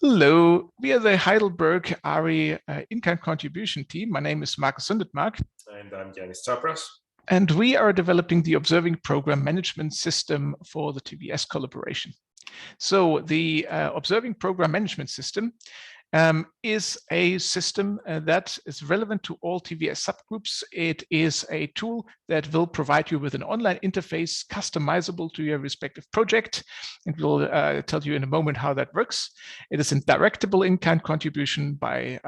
Hello, we are the Heidelberg ARI in-kind contribution team. My name is Markus Sundetmark. And I'm Yanis Tsapras. And we are developing the Observing Program Management System for the TVS collaboration. So the Observing Program Management System is a system that is relevant to all TVS subgroups. It is a tool that will provide you with an online interface customizable to your respective project. And we'll tell you in a moment how that works. It is a directable in-kind contribution by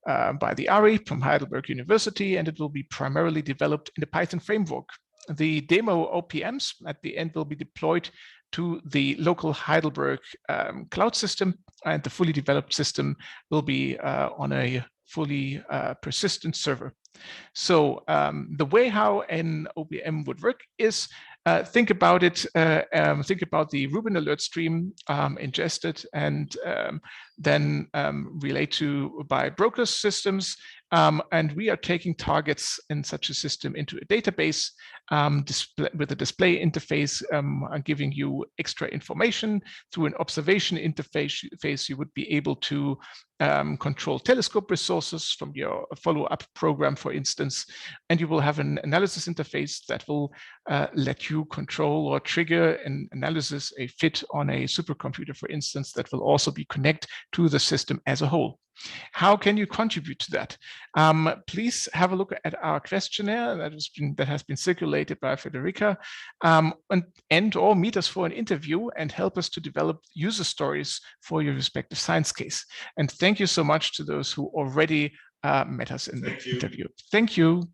the ARI from Heidelberg University, and it will be primarily developed in the Python framework. The demo OPMs at the end will be deployed to the local Heidelberg cloud system, and the fully developed system will be on a fully persistent server. So the way how an OPM would work is think about it, think about the Rubin alert stream ingested and then relayed to by broker systems. And we are taking targets in such a system into a database with a display interface, giving you extra information. Through an observation interface, you would be able to control telescope resources from your follow-up program, for instance, and you will have an analysis interface that will let you control or trigger an analysis, a fit on a supercomputer, for instance, that will also be connected to the system as a whole. How can you contribute to that? Please have a look at our questionnaire that has been circulated by Federica, and or meet us for an interview and help us to develop user stories for your respective science case. And thank you so much to those who already met us in the interview. Thank you.